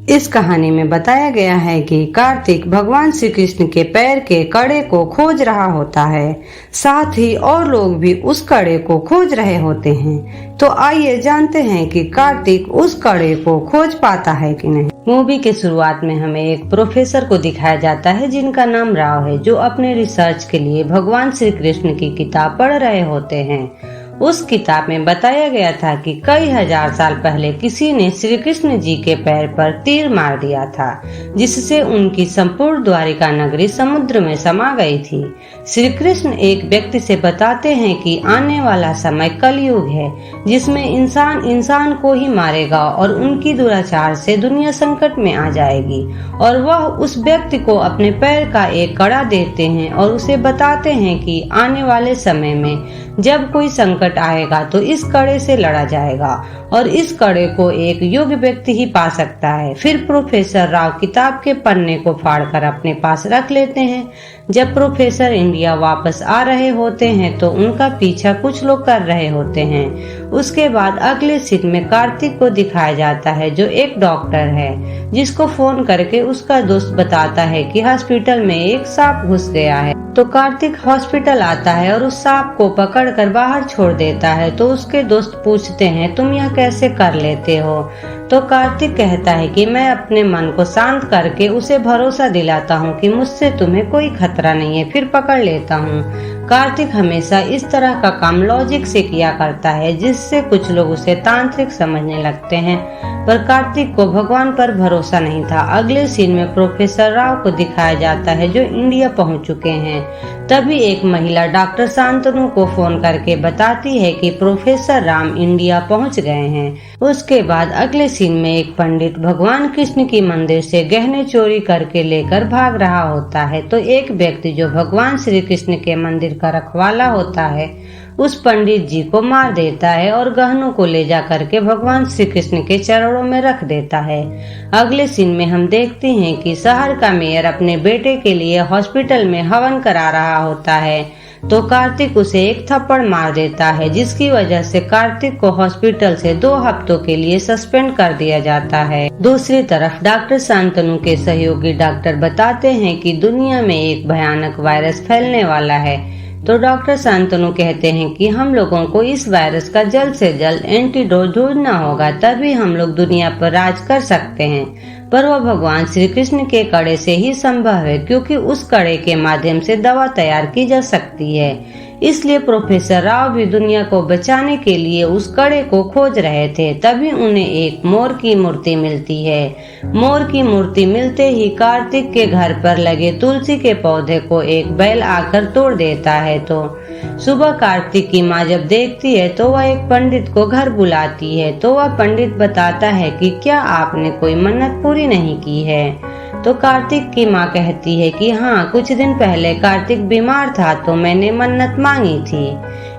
इस कहानी में बताया गया है कि कार्तिक भगवान श्री कृष्ण के पैर के कड़े को खोज रहा होता है, साथ ही और लोग भी उस कड़े को खोज रहे होते हैं। तो आइए जानते हैं कि कार्तिक उस कड़े को खोज पाता है कि नहीं। मूवी के शुरुआत में हमें एक प्रोफेसर को दिखाया जाता है जिनका नाम राव है, जो अपने रिसर्च के लिए भगवान श्री कृष्ण की किताब पढ़ रहे होते हैं। उस किताब में बताया गया था कि कई हजार साल पहले किसी ने श्री कृष्ण जी के पैर पर तीर मार दिया था, जिससे उनकी संपूर्ण द्वारिका नगरी समुद्र में समा गई थी। श्री कृष्ण एक व्यक्ति से बताते हैं कि आने वाला समय कलयुग है, जिसमें इंसान इंसान को ही मारेगा और उनकी दुराचार से दुनिया संकट में आ जाएगी। और वह उस व्यक्ति को अपने पैर का एक कड़ा देते हैं और उसे बताते हैं कि आने वाले समय में जब कोई संकट आएगा तो इस कड़े से लड़ा जाएगा और इस कड़े को एक योग्य व्यक्ति ही पा सकता है। फिर प्रोफेसर राव किताब के पन्ने को फाड़कर अपने पास रख लेते हैं। जब प्रोफेसर इंडिया वापस आ रहे होते हैं तो उनका पीछा कुछ लोग कर रहे होते हैं। उसके बाद अगले सीन में कार्तिक को दिखाया जाता है, जो एक डॉक्टर है, जिसको फोन करके उसका दोस्त बताता है कि हॉस्पिटल में एक सांप घुस गया है। तो कार्तिक हॉस्पिटल आता है और उस सांप को पकड़कर बाहर छोड़ देता है। तो उसके दोस्त पूछते हैं, तुम यह कैसे कर लेते हो? तो कार्तिक कहता है कि मैं अपने मन को शांत करके उसे भरोसा दिलाता हूँ कि मुझसे तुम्हें कोई खतरा नहीं है, फिर पकड़ लेता हूँ। कार्तिक हमेशा इस तरह का काम लॉजिक से किया करता है, जिससे कुछ लोग उसे तांत्रिक समझने लगते हैं, पर कार्तिक को भगवान पर भरोसा नहीं था। अगले सीन में प्रोफेसर राव को दिखाया जाता है, जो इंडिया पहुंच चुके हैं। तभी एक महिला डॉक्टर शांतनु को फोन करके बताती है कि प्रोफेसर राम इंडिया पहुंच गए हैं। उसके बाद अगले सीन में एक पंडित भगवान कृष्ण की मंदिर से गहने चोरी करके लेकर भाग रहा होता है। तो एक व्यक्ति जो भगवान श्री कृष्ण के मंदिर का रखवाला होता है, उस पंडित जी को मार देता है और गहनों को ले जा करके भगवान श्री कृष्ण के चरणों में रख देता है। अगले सीन में हम देखते हैं कि शहर का मेयर अपने बेटे के लिए हॉस्पिटल में हवन करा रहा होता है। तो कार्तिक उसे एक थप्पड़ मार देता है, जिसकी वजह से कार्तिक को हॉस्पिटल से 2 हफ्तों के लिए सस्पेंड कर दिया जाता है। दूसरी तरफ डॉक्टर शांतनु के सहयोगी डॉक्टर बताते हैं कि दुनिया में एक भयानक वायरस फैलने वाला है। तो डॉक्टर शांतनु कहते हैं कि हम लोगों को इस वायरस का जल्द से जल्द एंटीडोट ढूंढना होगा, तभी हम लोग दुनिया पर राज कर सकते हैं। पर वह भगवान श्री कृष्ण के कड़े से ही संभव है, क्योंकि उस कड़े के माध्यम से दवा तैयार की जा सकती है। इसलिए प्रोफेसर राव भी दुनिया को बचाने के लिए उस कड़े को खोज रहे थे। तभी उन्हें एक मोर की मूर्ति मिलती है। मोर की मूर्ति मिलते ही कार्तिक के घर पर लगे तुलसी के पौधे को एक बैल आकर तोड़ देता है। तो सुबह कार्तिक की माँ जब देखती है तो वह एक पंडित को घर बुलाती है। तो वह पंडित बताता है कि क्या आपने कोई मन्नत पूरी नहीं की है? तो कार्तिक की माँ कहती है कि हाँ, कुछ दिन पहले कार्तिक बीमार था, तो मैंने मन्नत मांगी थी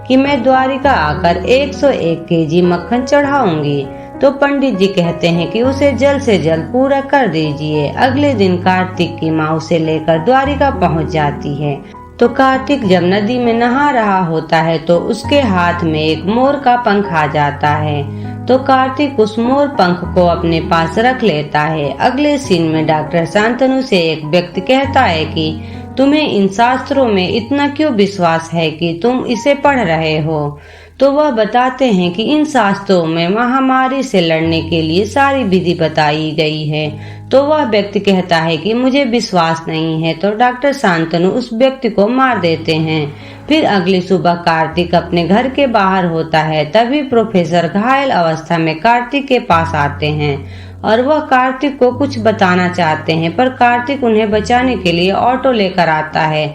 कि मैं द्वारिका आकर 101 केजी मक्खन चढ़ाऊंगी। तो पंडित जी कहते हैं कि उसे जल्द से जल्द पूरा कर दीजिए। अगले दिन कार्तिक की माँ उसे लेकर द्वारिका पहुँच जाती है। तो कार्तिक जब नदी में नहा रहा होता है तो उसके हाथ में एक मोर का पंख आ जाता है। तो कार्तिक उस मोर पंख को अपने पास रख लेता है। अगले सीन में डॉक्टर शांतनु से एक व्यक्ति कहता है कि तुम्हें इन शास्त्रों में इतना क्यों विश्वास है कि तुम इसे पढ़ रहे हो? तो वह बताते हैं कि इन शास्त्रों में महामारी से लड़ने के लिए सारी विधि बताई गई है। तो वह व्यक्ति कहता है कि मुझे विश्वास नहीं है। तो डॉक्टर शांतनु उस व्यक्ति को मार देते हैं। फिर अगली सुबह कार्तिक अपने घर के बाहर होता है। तभी प्रोफेसर घायल अवस्था में कार्तिक के पास आते हैं और वह कार्तिक को कुछ बताना चाहते हैं, पर कार्तिक उन्हें बचाने के लिए ऑटो लेकर आता है।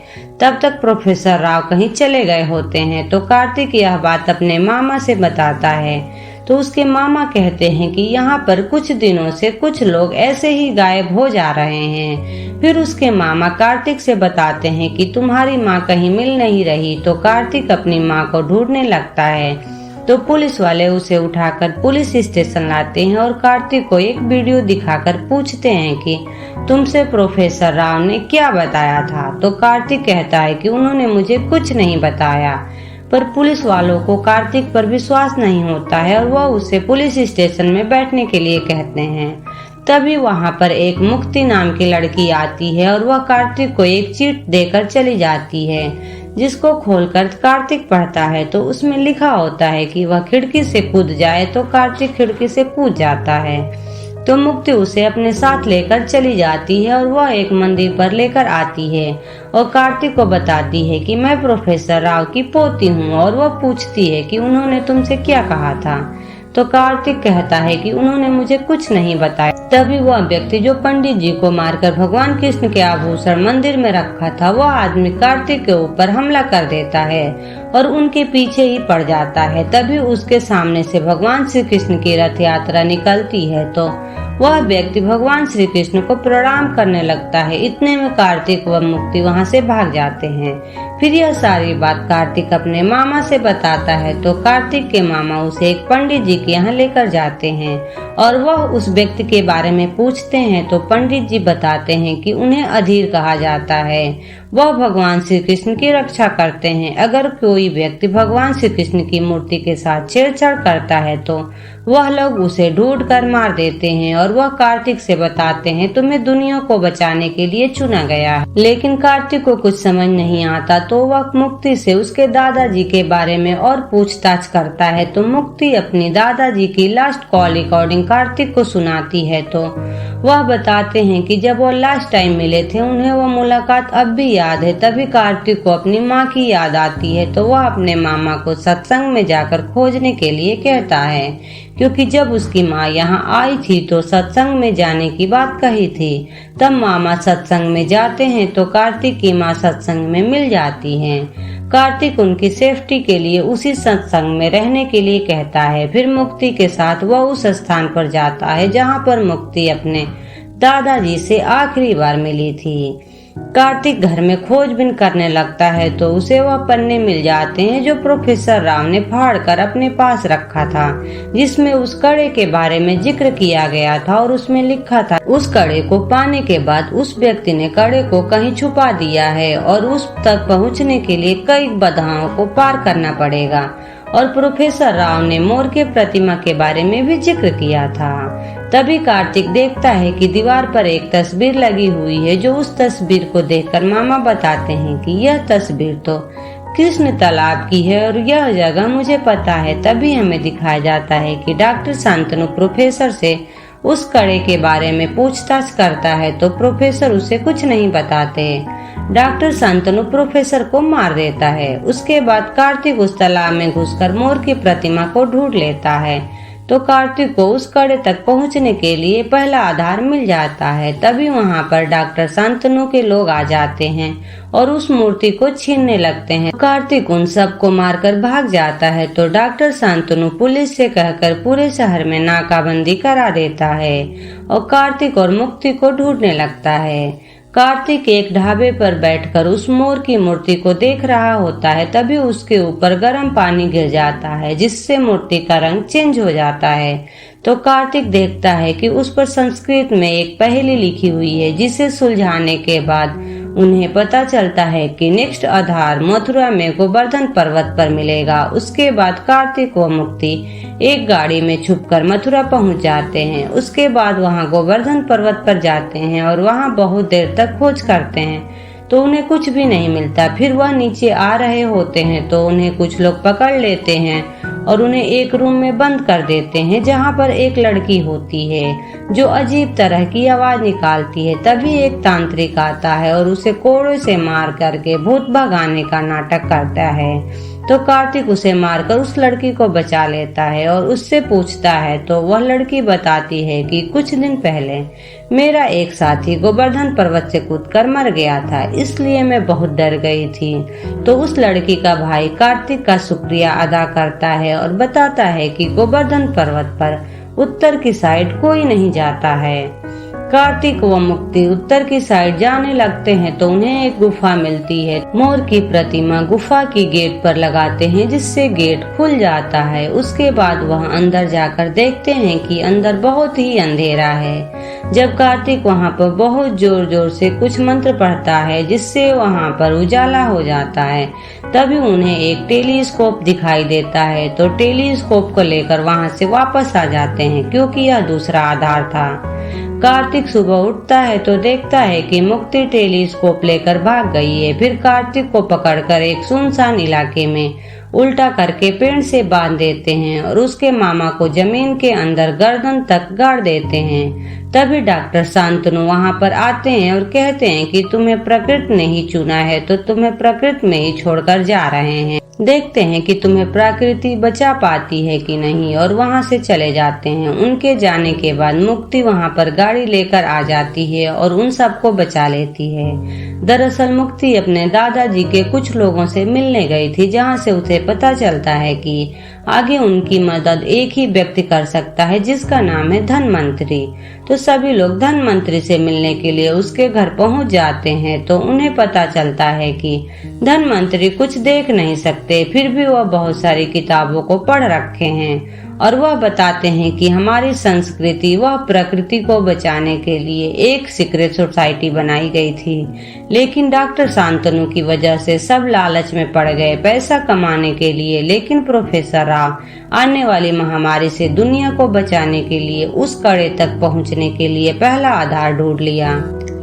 तब तक प्रोफेसर राव कहीं चले गए होते हैं। तो कार्तिक यह बात अपने मामा से बताता है। तो उसके मामा कहते हैं कि यहाँ पर कुछ दिनों से कुछ लोग ऐसे ही गायब हो जा रहे हैं। फिर उसके मामा कार्तिक से बताते हैं कि तुम्हारी माँ कहीं मिल नहीं रही। तो कार्तिक अपनी माँ को ढूंढने लगता है। तो पुलिस वाले उसे उठाकर पुलिस स्टेशन लाते हैं और कार्तिक को एक वीडियो दिखाकर पूछते हैं कि तुमसे प्रोफेसर राव ने क्या बताया था? तो कार्तिक कहता है कि उन्होंने मुझे कुछ नहीं बताया। पर पुलिस वालों को कार्तिक पर विश्वास नहीं होता है और वह उसे पुलिस स्टेशन में बैठने के लिए कहते हैं। तभी वहाँ पर एक मुक्ति नाम की लड़की आती है और वह कार्तिक को एक चिट देकर चली जाती है, जिसको खोलकर कार्तिक पढ़ता है तो उसमें लिखा होता है कि वह खिड़की से कूद जाए तो कार्तिक खिड़की से कूद जाता है। तो मुक्ति उसे अपने साथ लेकर चली जाती है और वह एक मंदिर पर लेकर आती है और कार्तिक को बताती है कि मैं प्रोफेसर राव की पोती हूँ। और वह पूछती है कि उन्होंने तुमसे क्या कहा था। तो कार्तिक कहता है कि उन्होंने मुझे कुछ नहीं बताया। तभी वह व्यक्ति जो पंडित जी को मारकर भगवान कृष्ण के आभूषण मंदिर में रखा था, वह आदमी कार्तिक के ऊपर हमला कर देता है और उनके पीछे ही पड़ जाता है। तभी उसके सामने से भगवान श्री कृष्ण की रथ यात्रा निकलती है तो वह व्यक्ति भगवान श्री कृष्ण को प्रणाम करने लगता है। इतने में कार्तिक व मुक्ति वहां से भाग जाते हैं। फिर यह सारी बात कार्तिक अपने मामा से बताता है तो कार्तिक के मामा उसे एक पंडित जी के यहाँ लेकर जाते हैं और वह उस व्यक्ति के बारे में पूछते हैं तो पंडित जी बताते हैं कि उन्हें अधीर कहा जाता है। वह भगवान श्री कृष्ण की रक्षा करते हैं। अगर कोई व्यक्ति भगवान श्री कृष्ण की मूर्ति के साथ छेड़छाड़ करता है तो वह लोग उसे ढूंढ कर मार देते हैं और वह कार्तिक से बताते हैं तुम्हें दुनिया को बचाने के लिए चुना गया है। लेकिन कार्तिक को कुछ समझ नहीं आता तो वह मुक्ति से उसके दादाजी के बारे में और पूछताछ करता है। तो मुक्ति अपनी दादाजी की लास्ट कॉल रिकॉर्डिंग कार्तिक को सुनाती है तो वह बताते हैं कि जब वो लास्ट टाइम मिले थे उन्हें वो मुलाकात अब भी याद है। तभी कार्तिक को अपनी माँ की याद आती है तो वह अपने मामा को सत्संग में जाकर खोजने के लिए कहता है, क्योंकि जब उसकी माँ यहाँ आई थी तो सत्संग में जाने की बात कही थी। तब मामा सत्संग में जाते हैं तो कार्तिक की माँ सत्संग में मिल जाती है। कार्तिक उनकी सेफ्टी के लिए उसी सत्संग में रहने के लिए कहता है। फिर मुक्ति के साथ वह उस स्थान पर जाता है जहाँ पर मुक्ति अपने दादाजी से आखिरी बार मिली थी। कार्तिक घर में खोजबीन करने लगता है तो उसे वह पन्ने मिल जाते हैं जो प्रोफेसर राव ने फाड़कर अपने पास रखा था, जिसमें उस कड़े के बारे में जिक्र किया गया था और उसमें लिखा था उस कड़े को पाने के बाद उस व्यक्ति ने कड़े को कहीं छुपा दिया है और उस तक पहुंचने के लिए कई बाधाओं को पार करना पड़ेगा। और प्रोफेसर राव ने मोर के प्रतिमा के बारे में भी जिक्र किया था। तभी कार्तिक देखता है कि दीवार पर एक तस्वीर लगी हुई है। जो उस तस्वीर को देखकर मामा बताते हैं कि यह तस्वीर तो कृष्ण तालाब की है और यह जगह मुझे पता है। तभी हमें दिखाया जाता है कि डॉक्टर शांतनु प्रोफेसर से उस कड़े के बारे में पूछताछ करता है तो प्रोफेसर उसे कुछ नहीं बताते। डॉक्टर शांतनु प्रोफेसर को मार देता है। उसके बाद कार्तिक उस तालाब में घुसकर मोर की प्रतिमा को ढूंढ लेता है तो कार्तिक को उस कड़े तक पहुंचने के लिए पहला आधार मिल जाता है। तभी वहां पर डॉक्टर शांतनु के लोग आ जाते हैं और उस मूर्ति को छीनने लगते हैं। कार्तिक उन सब को मारकर भाग जाता है तो डॉक्टर शांतनु पुलिस से कहकर पूरे शहर में नाकाबंदी करा देता है और कार्तिक और मुक्ति को ढूंढने लगता है। कार्तिक एक ढाबे पर बैठकर उस मोर की मूर्ति को देख रहा होता है। तभी उसके ऊपर गर्म पानी गिर जाता है जिससे मूर्ति का रंग चेंज हो जाता है। तो कार्तिक देखता है कि उस पर संस्कृत में एक पहेली लिखी हुई है, जिसे सुलझाने के बाद उन्हें पता चलता है कि नेक्स्ट आधार मथुरा में गोवर्धन पर्वत पर मिलेगा। उसके बाद कार्तिक व मुक्ति एक गाड़ी में छुपकर मथुरा पहुंच जाते हैं। उसके बाद वहां गोवर्धन पर्वत पर जाते हैं और वहां बहुत देर तक खोज करते हैं तो उन्हें कुछ भी नहीं मिलता। फिर वह नीचे आ रहे होते हैं तो उन्हें कुछ लोग पकड़ लेते हैं और उन्हें एक रूम में बंद कर देते हैं जहां पर एक लड़की होती है जो अजीब तरह की आवाज निकालती है। तभी एक तांत्रिक आता है और उसे कोड़े से मार करके भूत भगाने का नाटक करता है। तो कार्तिक उसे मारकर उस लड़की को बचा लेता है और उससे पूछता है तो वह लड़की बताती है कि कुछ दिन पहले मेरा एक साथी गोवर्धन पर्वत से कूदकर मर गया था, इसलिए मैं बहुत डर गई थी। तो उस लड़की का भाई कार्तिक का शुक्रिया अदा करता है और बताता है कि गोवर्धन पर्वत पर उत्तर की साइड कोई नहीं जाता है। कार्तिक व मुक्ति उत्तर की साइड जाने लगते हैं तो उन्हें एक गुफा मिलती है। मोर की प्रतिमा गुफा की गेट पर लगाते हैं जिससे गेट खुल जाता है। उसके बाद वह अंदर जाकर देखते हैं कि अंदर बहुत ही अंधेरा है। जब कार्तिक वहां पर बहुत जोर जोर से कुछ मंत्र पढ़ता है जिससे वहां पर उजाला हो जाता है, तभी उन्हें एक टेलीस्कोप दिखाई देता है। तो टेलीस्कोप को लेकर वहां से वापस आ जाते हैं क्योंकि यह दूसरा आधार था। कार्तिक सुबह उठता है तो देखता है कि मुक्ति टेलीस्कोप लेकर भाग गई है। फिर कार्तिक को पकड़कर एक सुनसान इलाके में उल्टा करके पेड़ से बांध देते हैं और उसके मामा को जमीन के अंदर गर्दन तक गाड़ देते हैं। तभी डॉक्टर शांतनु वहां पर आते हैं और कहते हैं कि तुम्हें प्रकृति ने ही चुना है तो तुम्हें प्रकृति में ही छोड़कर जा रहे हैं, देखते हैं कि तुम्हें प्रकृति बचा पाती है कि नहीं, और वहां से चले जाते हैं। उनके जाने के बाद मुक्ति वहां पर गाड़ी लेकर आ जाती है और उन सबको बचा लेती है। दरअसल मुक्ति अपने दादाजी के कुछ लोगों से मिलने गई थी, जहां से उसे पता चलता है कि आगे उनकी मदद एक ही व्यक्ति कर सकता है जिसका नाम है धनवंतरी। तो सभी लोग धनवंतरी से मिलने के लिए उसके घर पहुंच जाते हैं। तो उन्हें पता चलता है कि धनवंतरी कुछ देख नहीं सकते, फिर भी वह बहुत सारी किताबों को पढ़ रखे हैं और वह बताते हैं कि हमारी संस्कृति वह प्रकृति को बचाने के लिए एक सीक्रेट सोसाइटी बनाई गई थी, लेकिन डॉक्टर शांतनु की वजह से सब लालच में पड़ गए पैसा कमाने के लिए। लेकिन प्रोफेसर राव आने वाली महामारी से दुनिया को बचाने के लिए उस कड़े तक पहुंचने के लिए पहला आधार ढूंढ लिया,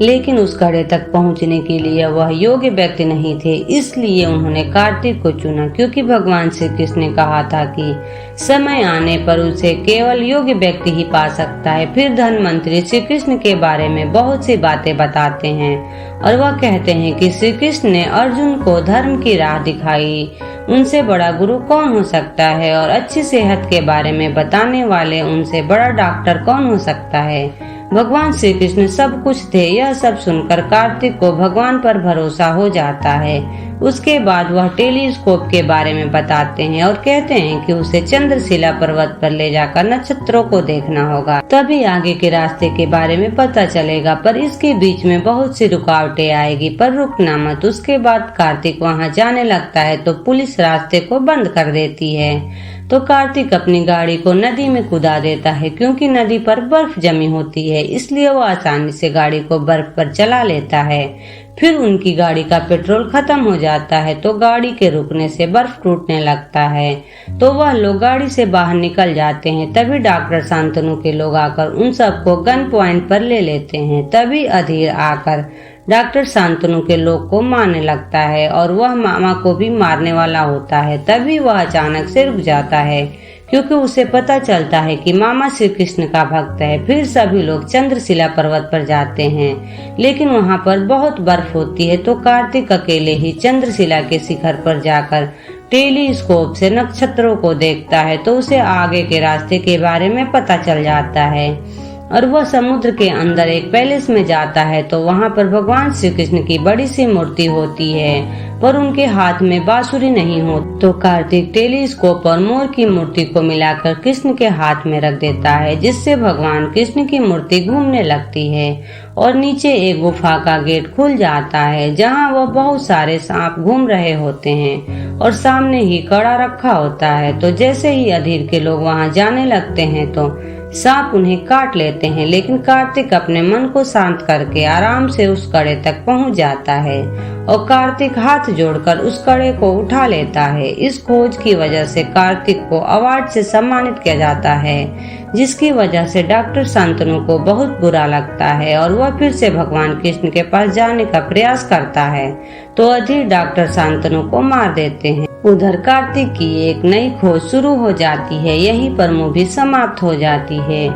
लेकिन उस कड़े तक पहुंचने के लिए वह योग्य व्यक्ति नहीं थे। इसलिए उन्होंने कार्तिक को चुना, क्योंकि भगवान श्री कृष्ण ने कहा था कि समय आने पर उसे केवल योग्य व्यक्ति ही पा सकता है। फिर धनवंतरी श्री कृष्ण के बारे में बहुत सी बातें बताते हैं और वह कहते हैं कि श्री कृष्ण ने अर्जुन को धर्म की राह दिखाई, उनसे बड़ा गुरु कौन हो सकता है, और अच्छी सेहत के बारे में बताने वाले उनसे बड़ा डॉक्टर कौन हो सकता है। भगवान श्री कृष्ण सब कुछ थे। यह सब सुनकर कार्तिक को भगवान पर भरोसा हो जाता है। उसके बाद वह टेलीस्कोप के बारे में बताते हैं और कहते हैं कि उसे चंद्रशिला पर्वत पर ले जाकर नक्षत्रों को देखना होगा, तभी आगे के रास्ते के बारे में पता चलेगा। पर इसके बीच में बहुत सी रुकावटें आएगी, पर रुकना मत। उसके बाद कार्तिक वहां जाने लगता है तो पुलिस रास्ते को बंद कर देती है। तो कार्तिक अपनी गाड़ी को नदी में कूदा देता है, क्योंकि नदी पर बर्फ जमी होती है, इसलिए वो आसानी से गाड़ी को बर्फ पर चला लेता है। फिर उनकी गाड़ी का पेट्रोल खत्म हो जाता है तो गाड़ी के रुकने से बर्फ टूटने लगता है। तो वह लोग गाड़ी से बाहर निकल जाते हैं। तभी डॉक्टर शांतनु के लोग आकर उन सबको गन पॉइंट पर ले लेते हैं। तभी अधीर आकर डॉक्टर शांतनु के लोग को मारने लगता है और वह मामा को भी मारने वाला होता है। तभी वह अचानक से रुक जाता है, क्योंकि उसे पता चलता है कि मामा श्री कृष्ण का भक्त है। फिर सभी लोग चंद्रशिला पर्वत पर जाते हैं, लेकिन वहां पर बहुत बर्फ होती है। तो कार्तिक अकेले ही चंद्रशिला के शिखर पर जाकर टेलीस्कोप से नक्षत्रों को देखता है, तो उसे आगे के रास्ते के बारे में पता चल जाता है और वह समुद्र के अंदर एक पैलेस में जाता है। तो वहां पर भगवान श्री कृष्ण की बड़ी सी मूर्ति होती है, पर उनके हाथ में बांसुरी नहीं हो। तो कार्तिक टेलीस्कोप और मोर की मूर्ति को मिलाकर कृष्ण के हाथ में रख देता है, जिससे भगवान कृष्ण की मूर्ति घूमने लगती है और नीचे एक गुफा का गेट खुल जाता है, जहां वह बहुत सारे सांप घूम रहे होते हैं और सामने ही कड़ा रखा होता है। तो जैसे ही अधीर के लोग वहां जाने लगते हैं तो सांप उन्हें काट लेते हैं, लेकिन कार्तिक अपने मन को शांत करके आराम से उस कड़े तक पहुंच जाता है और कार्तिक हाथ जोड़कर उस कड़े को उठा लेता है। इस खोज की वजह से कार्तिक को अवार्ड से सम्मानित किया जाता है, जिसकी वजह से डॉक्टर शांतनु को बहुत बुरा लगता है और वह फिर से भगवान कृष्ण के पास जाने का प्रयास करता है। तो अधीर डॉक्टर शांतनु को मार देते हैं। उधर कार्तिक की एक नई खोज शुरू हो जाती है। यहीं पर मूवी समाप्त हो जाती है।